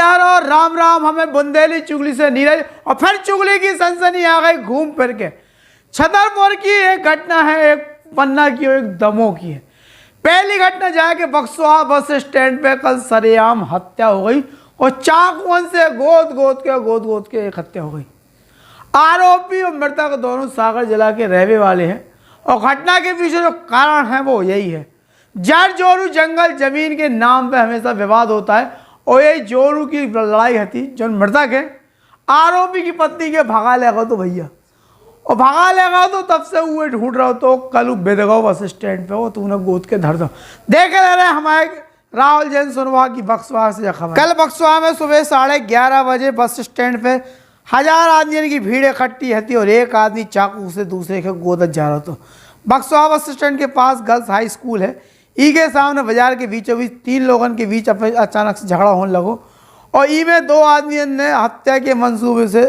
यारो राम राम। हमें बुंदेली चुगली से नीरज और फिर चुगली की सनसनी आ गई घूम फिर के। छतरपुर की एक घटना है, एक पन्ना की और एक दमोह की है। पहली घटना जाके बक्सवा बस स्टैंड पे कल सरेआम हत्या हो गई और चाकुओं से गोद गोद के एक हत्या हो गई। आरोपी और मृतक दोनों सागर जिला के रहने वाले हैं और घटना के पीछे जो कारण है वो यही है। जड़ जोरू जंगल जमीन के नाम पे हमेशा विवाद होता है और यही जोरू की लड़ाई थी। जो मृतक है आरोपी की पत्नी के भगा लेगा तो भैया, और भगा लेगा तो तब से वो ढूंढ रहा हो तो कल बेदगांव बस स्टैंड पे हो तो उन्हें गोद के धर दो। देखे ले रहे हमारे राहुल जैन सुनवा की बक्सवा से खबर। कल बक्सवा में सुबह 11:30 बजे बस स्टैंड पे 1000 आदमियों की भीड़ इकट्ठी थी और एक आदमी चाकू से दूसरे के गोदत जा रहा था। बक्सवा बस स्टैंड के पास गर्ल्स हाई स्कूल है। ई के सामने बाजार के बीचों बीच 3 लोगों के बीच अचानक से झगड़ा होने लगो और ई में 2 आदमियों ने हत्या के मंसूबे से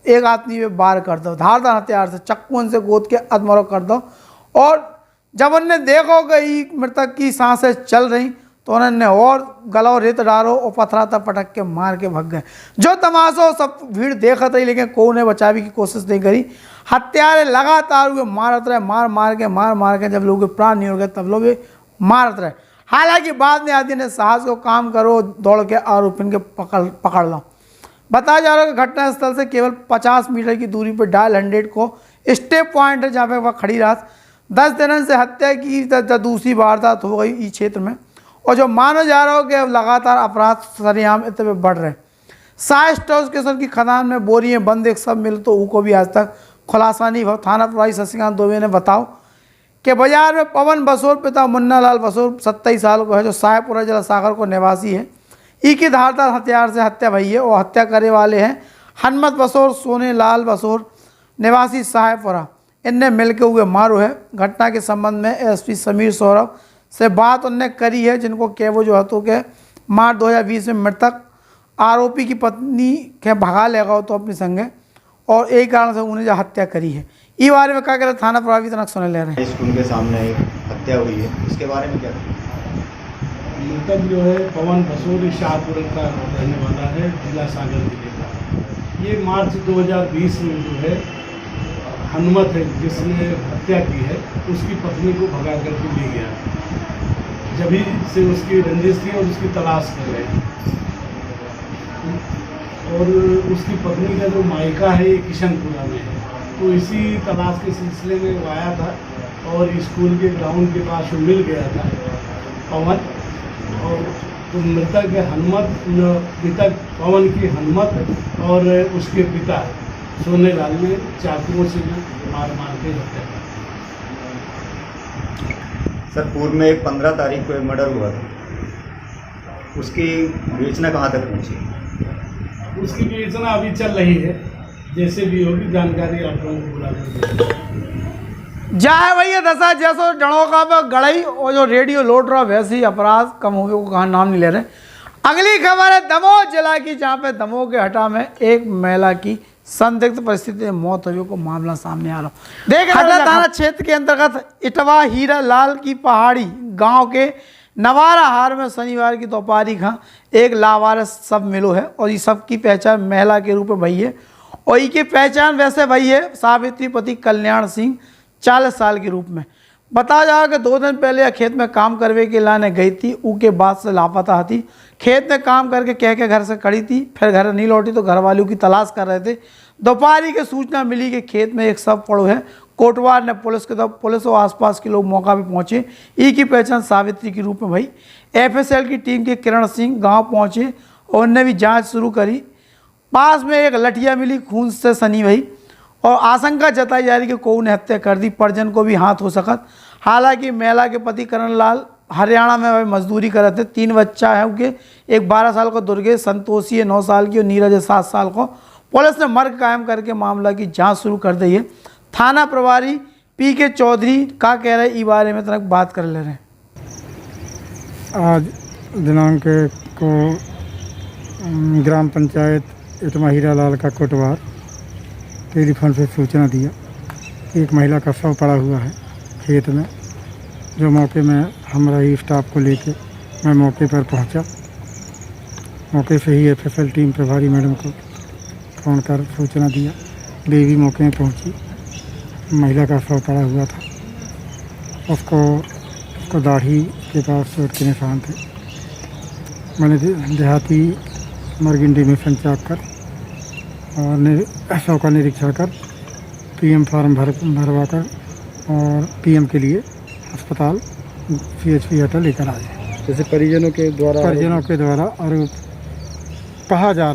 एक आदमी में वार कर दो, धारदार हथियार से चक्कू से गोद के अधमरो कर दो। और जब उन्होंने देखो कि मृतक की सांसें चल रही तो उन्होंने और गला और रेत डालो और पथराता पटक के मार के भाग गए। जो तमाशा सब भीड़ देखा रही लेकिन कोई ने बचाने की कोशिश नहीं करी। हत्यारे लगातार हुए मारत रहे, मार के जब लोगों के प्राण नहीं हो गए तब लोग मारत रहे। हालांकि बाद में आदमी ने साहस को काम करो दौड़ के आरोपी के पकड़ लो। बताया जा रहा है कि घटनास्थल से केवल 50 मीटर की दूरी पर डायल 100 को स्टेप पॉइंट है जहाँ पे वह खड़ी रात 10 दिन से हत्या की दूसरी वारदात हो गई इस क्षेत्र में। और जो माना जा रहा हो कि लगातार अपराध सरेआम इतने बढ़ रहे। साय स्टेशन की खदान में बोरियां बंद एक सब मिल तो उनको भी आज तक खुलासा नहीं हुआ। थाना प्रभारी शशिकांत दुबे ने बताओ कि बाजार में पवन बसोर पिता मुन्ना लाल बसोर 27 साल को है जो साहेबपुरा जिला सागर को निवासी है। ई की धारदार हथियार से हत्या भई है और हत्या करने वाले हैं हनुमत बसोर सोने लाल बसोर निवासी साहेबपुरा। इनने मिलकर हुए मारो है। घटना के संबंध में एसपी समीर सौरभ से बात उनने करी है जिनको के वो जो हतों के मार्च 2020 में मृतक आरोपी की पत्नी के भगा लेगा हो तो अपनी संगे और एक कारण से उन्हें जो हत्या करी है। इस बारे में क्या कह रहे थाना प्रभावी तनक सुने ले रहे हैं। स्कूल के सामने एक हत्या हुई है, इसके बारे में क्या? मृतक जो है पवन बसोर शाहपुर का रहने वाला है, जिला सागर जिले का। ये मार्च 2020 में जो है हनुमत है जिसने हत्या की है उसकी पत्नी को भगा करके ले गया। जभी से उसकी रंजिश थी और उसकी तलाश कर रहे हैं। और उसकी पत्नी का जो मायका है ये किशनपुरा में है तो इसी तलाश के सिलसिले में वो आया था और स्कूल के ग्राउंड के पास वो मिल गया था पवन। और तो मृतक हनुमत मृतक पवन की हनुमत और उसके पिता सोने लाल ने चाकुओं से मार के हत्या कर। सर पूर्व में एक 15 तारीख को एक मर्डर हुआ था, उसकी विवेचना कहाँ तक पहुँची? उसकी विवेचना अभी चल रही है, जैसे भी होगी जानकारी आप लोगों को बुला कर जाए भैया दशा जैसो डणों का गड़ई और जो रेडियो लौट रहा वैसे ही अपराध कम हो गए को कहा नाम नहीं ले रहे। अगली खबर है दमोह जिला की जहाँ पे दमोह के हटा में एक महिला की संदिग्ध परिस्थिति में मौत हुई को मामला सामने आ रहा। देख हटा थाना क्षेत्र के अंतर्गत इटवा हीरा लाल की पहाड़ी गांव के नवारा हार में शनिवार की दोपहरी एक लावारिस सब मिलो है और इस सब की पहचान महिला के रूप में भई है और इसकी पहचान वैसे भई है सावित्री पति कल्याण सिंह 40 साल के रूप में। बताया जा कि 2 दिन पहले खेत में काम करने के लाने गई थी, उसके बाद से लापता थी। खेत में काम करके कह के घर से खड़ी थी, फिर घर नहीं लौटी तो घर वालों की तलाश कर रहे थे। दोपहरी की सूचना मिली कि खेत में एक शव पड़ो है। कोटवार ने पुलिस और आसपास के लोग मौका पर पहुंचे। ई की पहचान सावित्री के रूप में भई। FSL की टीम के किरण सिंह गाँव पहुँचे और उनने भी जाँच शुरू करी। पास में एक लठिया मिली, खून से सनी भई और आशंका जताई जा रही कि कोई ने हत्या कर दी, परिजन को भी हाथ हो सकत। हालांकि महिला के पति करण लाल हरियाणा में मजदूरी कर रहे थे। 3 बच्चा है उनके, एक 12 साल को दुर्गेश, संतोषी है 9 साल की और नीरज है 7 साल को। पुलिस ने मर्ग कायम करके मामला की जांच शुरू कर दी है। थाना प्रभारी PK चौधरी का कह रहे इस बारे में तक बात कर ले रहे हैं। आज दिनांक को ग्राम पंचायत इटवा हीरा लाल का कोटवार टेलीफोन से सूचना दिया एक महिला का शव पड़ा हुआ है खेत में। जो मौके में हमारा ही स्टाफ को लेके मैं मौके पर पहुंचा। मौके से ही एफएसएल टीम प्रभारी मैडम को फ़ोन कर सूचना दिया। देवी मौके में पहुंची। महिला का शव पड़ा हुआ था। उसको दाढ़ी के पास चोट के निशान थे। मैंने देहाती मर्ग इंटीमेशन चेक कर और शव का निरीक्षण कर पीएम फार्म भरवा कर और पीएम के लिए अस्पताल CHP हटा लेकर आए। जैसे परिजनों के द्वारा और कहा जा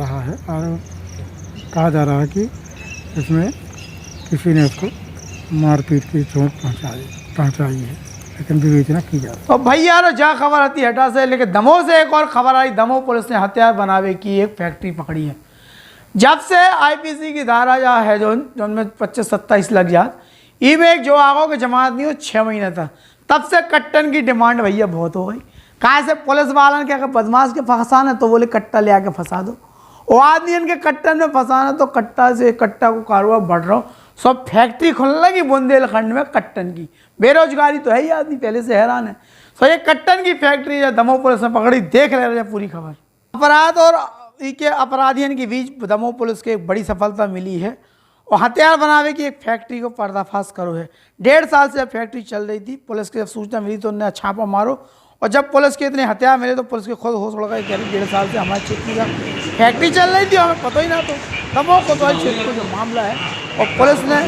रहा है कि इसमें किसी ने उसको मारपीट की चोट पहुंचाई है, लेकिन विवेचना की जा रही है। और भैया रो जहाँ खबर आती है हटा से, लेकिन दमोह से एक और खबर आई। दमोह पुलिस ने हथियार बनावे की एक फैक्ट्री पकड़ी है। जब से IPC की धारा जा है जो में 25-27 लग जात, ई में एक जो आगो की जमात नहीं हो 6 महीने तक, तब से कट्टन की डिमांड भैया बहुत हो गई। कहाँ से पुलिस वालन के अगर बदमाश के फंसाना तो बोले कट्टा ले आके फंसा दो। वो आदमी इनके कट्टन में फंसाना तो कट्टा को कारोबार बढ़ रहा हो। सब फैक्ट्री खुलने लगी बुंदेलखंड में कट्टन की। बेरोजगारी तो है ही, आदमी पहले से हैरान है। सो ये कट्टन की फैक्ट्री है दमोह पुलिस ने पकड़ी। देख ले रहे पूरी खबर। अपराध और के अपराधियों के बीच दमोह पुलिस को एक बड़ी सफलता मिली है और हथियार बनावे की एक फैक्ट्री को पर्दाफाश करो है। 1.5 साल से फैक्ट्री चल रही थी। पुलिस की जब सूचना मिली तो उन्हें छापा मारो, और जब पुलिस के इतने हथियार मिले तो पुलिस के खुद होश उड़ गए। 1.5 साल से हमारे क्षेत्र का फैक्ट्री चल रही थी, हमें पता ही ना। तो दमोह कोतवाली क्षेत्र का जो मामला है, और पुलिस ने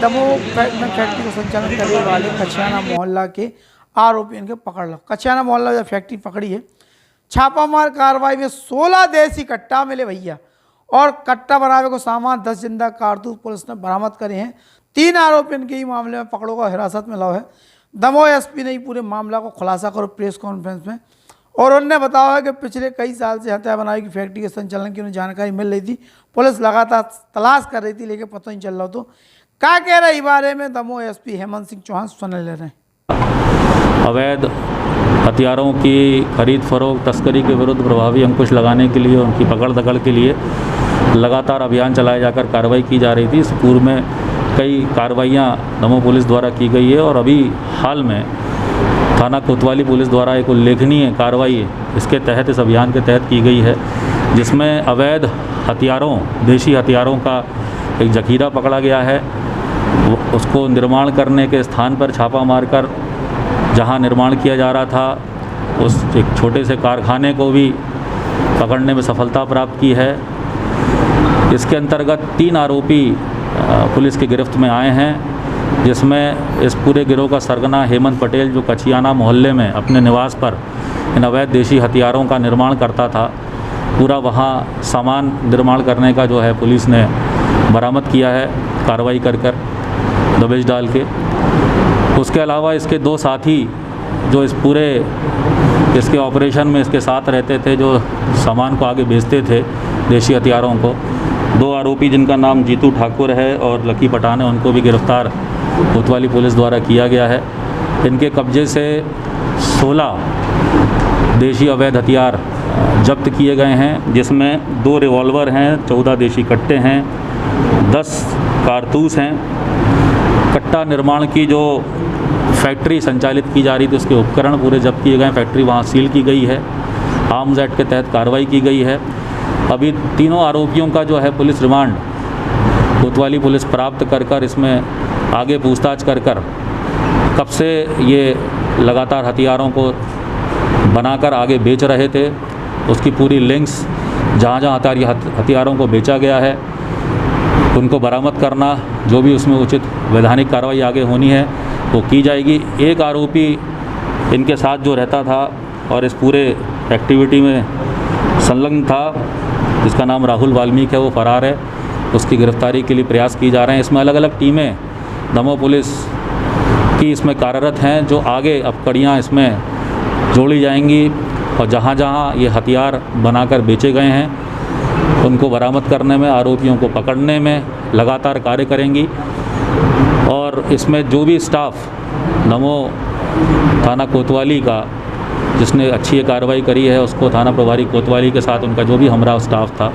दमोह में फैक्ट्री को संचालन करने वाले कछियाना मोहल्ला के आरोपी इनके पकड़ लो। कछियाना मोहल्ला जब फैक्ट्री पकड़ी है, छापामार कार्रवाई में 16 देसी कट्टा मिले भैया, और कट्टा बनावे को सामान 10 जिंदा कारतूस पुलिस ने बरामद करे हैं। 3 आरोपी इनके ही मामले में पकड़ो का हिरासत में लाओ है। दमोह SP ने पूरे मामला को खुलासा करो प्रेस कॉन्फ्रेंस में, और उन्होंने बताया कि पिछले कई साल से हथियार बनावे की फैक्ट्री के संचालन की उन्हें जानकारी मिल रही थी। पुलिस लगातार तलाश कर रही थी, लेकिन पता नहीं चल रहा। तो क्या कह रहे इस बारे में दमोह SP हेमंत सिंह चौहान सुन ले रहे हैं। अवैध हथियारों की खरीद फरोख्त तस्करी के विरुद्ध प्रभावी अंकुश लगाने के लिए, उनकी पकड़ दकड़ के लिए लगातार अभियान चलाए जाकर कार्रवाई की जा रही थी। इस पूर्व में कई कार्रवाइयाँ दमोह पुलिस द्वारा की गई है, और अभी हाल में थाना कोतवाली पुलिस द्वारा एक उल्लेखनीय कार्रवाई इसके तहत, इस अभियान के तहत की गई है, जिसमें अवैध हथियारों, देशी हथियारों का एक जखीरा पकड़ा गया है। उसको निर्माण करने के स्थान पर छापा मारकर जहां निर्माण किया जा रहा था, उस एक छोटे से कारखाने को भी पकड़ने में सफलता प्राप्त की है। इसके अंतर्गत 3 आरोपी पुलिस की गिरफ्त में आए हैं, जिसमें इस पूरे गिरोह का सरगना हेमंत पटेल, जो कछियाना मोहल्ले में अपने निवास पर इन अवैध देशी हथियारों का निर्माण करता था, पूरा वहाँ सामान निर्माण करने का जो है पुलिस ने बरामद किया है कार्रवाई कर दबिश डाल के। उसके अलावा इसके 2 साथी जो इस पूरे इसके ऑपरेशन में इसके साथ रहते थे, जो सामान को आगे बेचते थे देशी हथियारों को, 2 आरोपी जिनका नाम जीतू ठाकुर है और लकी पठान है, उनको भी गिरफ्तार कोतवाली पुलिस द्वारा किया गया है। इनके कब्जे से 16 देशी अवैध हथियार जब्त किए गए हैं, जिसमें 2 रिवॉल्वर हैं, 14 देशी कट्टे हैं, 10 कारतूस हैं। कट्टा निर्माण की जो फैक्ट्री संचालित की जा रही थी, उसके उपकरण पूरे जब्त किए गए हैं। फैक्ट्री वहाँ सील की गई है। आर्म्स एक्ट के तहत कार्रवाई की गई है। अभी तीनों आरोपियों का जो है पुलिस रिमांड कोतवाली पुलिस प्राप्त कर इसमें आगे पूछताछ कर कब से ये लगातार हथियारों को बनाकर आगे बेच रहे थे, उसकी पूरी लिंक्स जहाँ हथियारों को बेचा गया है उनको बरामद करना, जो भी उसमें उचित वैधानिक कार्रवाई आगे होनी है वो की जाएगी। एक आरोपी इनके साथ जो रहता था और इस पूरे एक्टिविटी में संलग्न था, जिसका नाम राहुल वाल्मीकि है, वो फरार है। उसकी गिरफ्तारी के लिए प्रयास किए जा रहे हैं। इसमें अलग अलग टीमें दमोह पुलिस की इसमें कार्यरत हैं, जो आगे अब कड़ियाँ इसमें जोड़ी जाएंगी और जहाँ जहाँ ये हथियार बनाकर बेचे गए हैं उनको बरामद करने में, आरोपियों को पकड़ने में लगातार कार्य करेंगी। और इसमें जो भी स्टाफ दमोह थाना कोतवाली का जिसने अच्छी कार्रवाई करी है, उसको थाना प्रभारी कोतवाली के साथ उनका जो भी हमरा स्टाफ था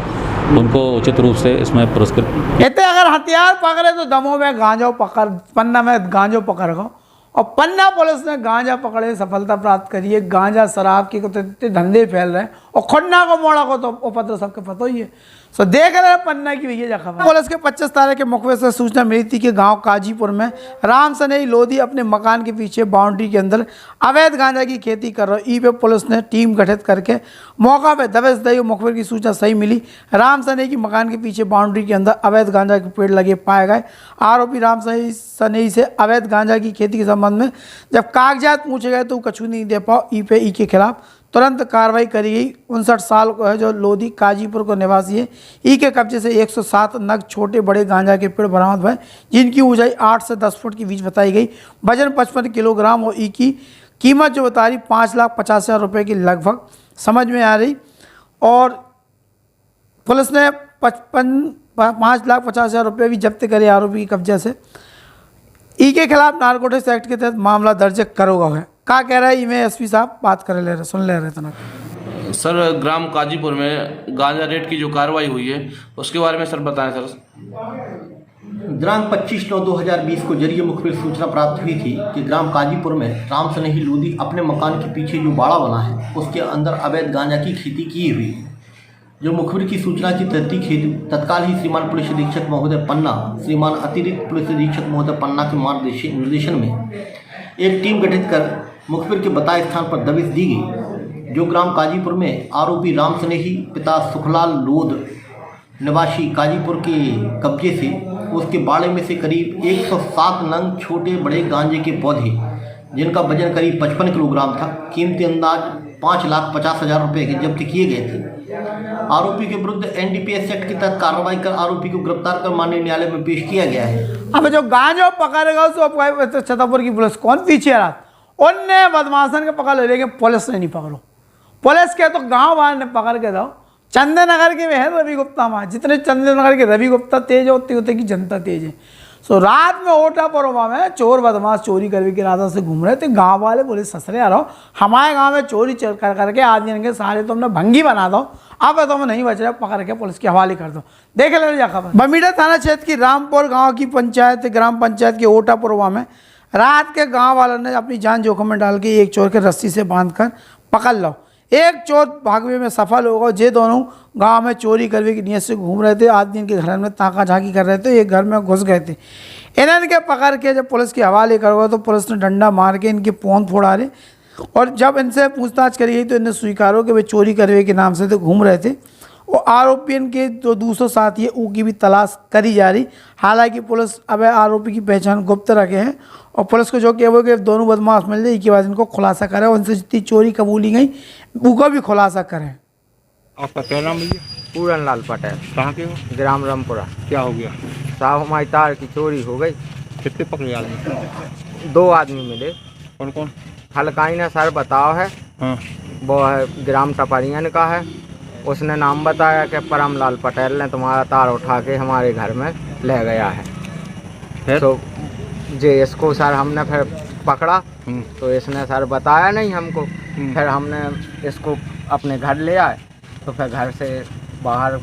उनको उचित रूप से इसमें पुरस्कृत। कहते अगर हथियार पकड़े तो दमोह में गांजो पकड़, पन्ना में गांजो पकड़ गो, और पन्ना पुलिस ने गांजा पकड़े सफलता प्राप्त करी है। गांजा शराब के तो इतने धंधे फैल रहे हैं और खन्ना को मोड़ा को तो उपद्रव सबके पता ही है। सो देख रहे हैं पन्ना की भैया खबर। पुलिस के 25 तारीख के मुखबिर से सूचना मिली थी कि गांव काजीपुर में राम सनेही लोधी अपने मकान के पीछे बाउंड्री के अंदर अवैध गांजा की खेती कर रहे। ई पे पुलिस ने टीम गठित करके मौका पर दबिश दी। मुखबिर की सूचना सही मिली। राम सनेही की मकान के पीछे बाउंड्री के अंदर अवैध गांजा के पेड़ लगे पाए गए। आरोपी राम सनेही से अवैध गांजा की खेती के संबंध में जब कागजात पूछे गए तो वो कछु नहीं दे पाओ। ई पे ई के खिलाफ तुरंत कार्रवाई करी गई। 59 साल को है जो लोधी काजीपुर को निवासी है। ई के कब्जे से 107 नग छोटे बड़े गांजा के पेड़ बरामद हुए जिनकी ऊंचाई 8 से 10 फुट के बीच बताई गई। वजन 55 किलोग्राम और ई की कीमत जो बता रही 5,50,000 रुपये की लगभग समझ में आ रही। और पुलिस ने 5,50,000 रुपये भी जब्त करे आरोपी के कब्जे से। ई के खिलाफ नारकोटिक्स एक्ट के तहत मामला दर्ज करोगा है। क्या कह रहा है इमें एसपी साहब बात कर ले रहे सुन ले रहे थे। सर ग्राम काजीपुर में गांजा रेट की जो कार्रवाई हुई है उसके बारे में सर बताएं सर। दिनांक 25/9/2020 को जरिए मुखबिर सूचना प्राप्त हुई थी कि ग्राम काजीपुर में राम सनेही लोधी अपने मकान के पीछे जो बाड़ा बना है उसके अंदर अवैध गांजा की खेती की हुई है। जो मुखबिर की सूचना की तहकीक हेतु तत्काल ही श्रीमान पुलिस अधीक्षक महोदय पन्ना, श्रीमान अतिरिक्त पुलिस अधीक्षक महोदय पन्ना के निर्देशन में एक टीम गठित कर मुखबिर के बताए स्थान पर दबिश दी गई। जो ग्राम काजीपुर में आरोपी राम सनेही पिता सुखलाल लोध निवासी काजीपुर के कब्जे से उसके बाड़े में से करीब 107 नंग छोटे बड़े गांजे के पौधे जिनका वजन करीब 55 किलोग्राम था, कीमती अंदाज 5,50,000 रुपये के जब्त किए गए थे। आरोपी के विरुद्ध NDPS एक्ट के तहत कार्रवाई कर आरोपी को गिरफ्तार कर माननीय न्यायालय में पेश किया गया है। अब जो गांजा पकड़ेगा उसको छतरपुर की पुलिस कौन पीछे रहा, उनने बदमाशन के पकड़ ले, लेकिन पुलिस ने नहीं पकड़ो। पुलिस के तो गांव वाले ने पकड़ के दो। चंदनगर के है रवि गुप्ता वहाँ, जितने चंदनगर के रवि गुप्ता तेज है उतनी उतनी की जनता तेज है। सो रात में ओटा परोमा में चोर बदमाश चोरी करने के इरादा से घूम रहे थे। गांव वाले बोले ससरे आ रहो, हमारे गांव में चोरी कर करके आदमी के सारे तुमने भंगी बना दो, अब तो नहीं बच रहे, पकड़ के पुलिस के हवाले कर दो। देख ले जा खबर। बमीडा थाना क्षेत्र की रामपुर गांव की पंचायत ग्राम पंचायत के ओटा परोमा में रात के गांव वालों ने अपनी जान जोखिम में डाल के एक चोर के रस्सी से बांधकर पकड़ लो। एक चोर भागवे में सफल होगा। जे दोनों गांव में चोरी करने की नीयत से घूम रहे थे। आदमी इनके घर में ताका झांकी कर रहे थे, एक घर में घुस गए थे। इन्होंने के पकड़ के जब पुलिस के हवाले करोगे तो पुलिस ने डंडा मार के इनके पोंद फोड़ा रहे। और जब इनसे पूछताछ करी गई तो इन्हें स्वीकार हो कि वे चोरी करने के नाम से तो घूम रहे थे। और आरोपी के जो दूसरे साथी है उनकी भी तलाश करी जा रही। हालांकि पुलिस अब आरोपी की पहचान गुप्त रखे हैं और पुलिस को जो कि वो कि दोनों बदमाश मिल जाए इसके बाद इनको खुलासा करें, उनसे जितनी चोरी कबूली गई उनका भी खुलासा करें। आपका क्या नाम है? पूरन लाल पटेल। कहाँ के हो? ग्राम रामपुरा। क्या हो गया? साहब हमारी तार की चोरी हो गई। कितने पकड़े आदमी? 2 आदमी मिले। कौन कौन? हल्काई ने सर बताओ है। हाँ। वो है ग्राम टपरियन का है। उसने नाम बताया कि परमलाल पटेल ने तुम्हारा तार उठा के हमारे घर में ले गया है। तो जे इसको सर हमने फिर पकड़ा तो इसने सर बताया नहीं हमको। फिर हमने इसको अपने घर ले आए तो फिर घर से बाहर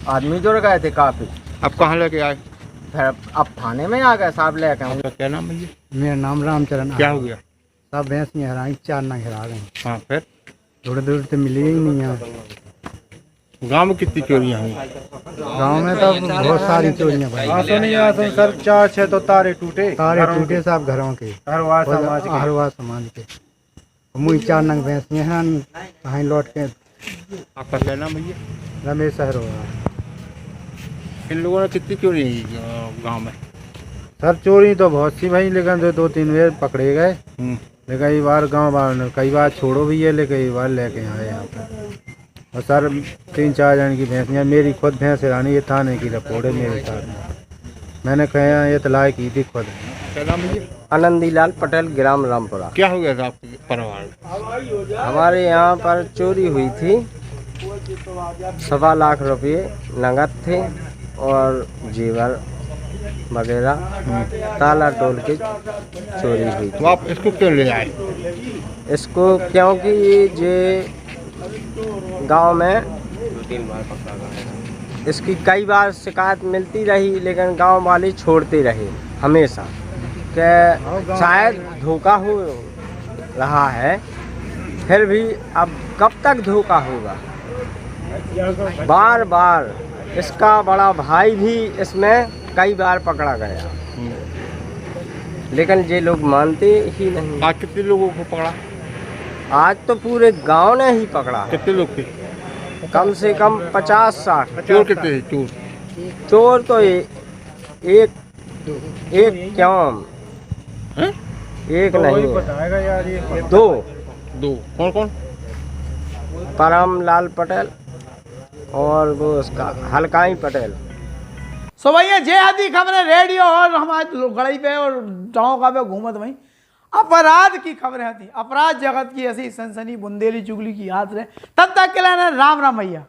आदमी जुड़ गए थे काफ़ी। अब कहाँ लेके आए? फिर अब थाने में आ गए साहब लेके। आपका क्या नाम है? मेरा नाम रामचरण। क्या हो गया? सब भैंस में हराई, 4 नग हरा गए। हाँ, फिर थोड़ी दूर से मिली ही नहीं है। गांव में कितनी चोरियां हुई? गांव में तो बहुत सारी चोरियां भाई। नहीं सर 4-6 तो तारे टूटे सब घरों के, हरवा समाज के। मुझे 4 नग भैंस में हरानी, कहीं लौट के। आपका क्या नाम है? रमेश हरवा। इन लोगों ने कितनी चोरी गांव में? सर चोरी तो बहुत सी भाई, लेकिन 2-3 बार पकड़े गए। लेकिन कई बार गाँव वालों ने कई बार छोड़ो भी है, लेकिन कई बार लेके आए यहाँ पर। और सर 3-4 जन की भैंसियाँ, मेरी खुद भैंस रानी ये थाने की रिपोर्ट है मेरे साथ में। मैंने कहा ये तलाक की थी खुद। क्या नाम है? आनंदीलाल पटेल, ग्राम रामपुरा। क्या हो गया था आपके परिवार? हमारे यहाँ पर चोरी हुई थी। 1.25 लाख रुपये नगद थे और जेवर वगैरह ताला तोड़ के चोरी हुई थी। तो आप इसको क्यों ले आए? इसको क्योंकि ये गांव में इसकी कई बार शिकायत मिलती रही, लेकिन गांव वाले छोड़ते रहे हमेशा कि शायद धोखा हो रहा है, फिर भी अब कब तक धोखा होगा। बार बार इसका बड़ा भाई भी इसमें कई बार पकड़ा गया, लेकिन ये लोग मानते ही नहीं। आज कितने लोगों को पकड़ा? आज तो पूरे गांव ने ही पकड़ा, कितने लोग थे? कम से कम 50-60। चोर कितने थे? चोर चोर तो एक क्यों हैं? एक नहीं, दो। कौन कौन? परम लाल पटेल और वो उसका हलकाई पटेल। सो भैया जे आदि खबरें रेडियो और हमारे गड़ई पे और गाँव का पे घूमत वहीं अपराध की खबरें थी, अपराध जगत की ऐसी सनसनी बुंदेली चुगली की याद रहे। तब तक के लिए राम राम भैया।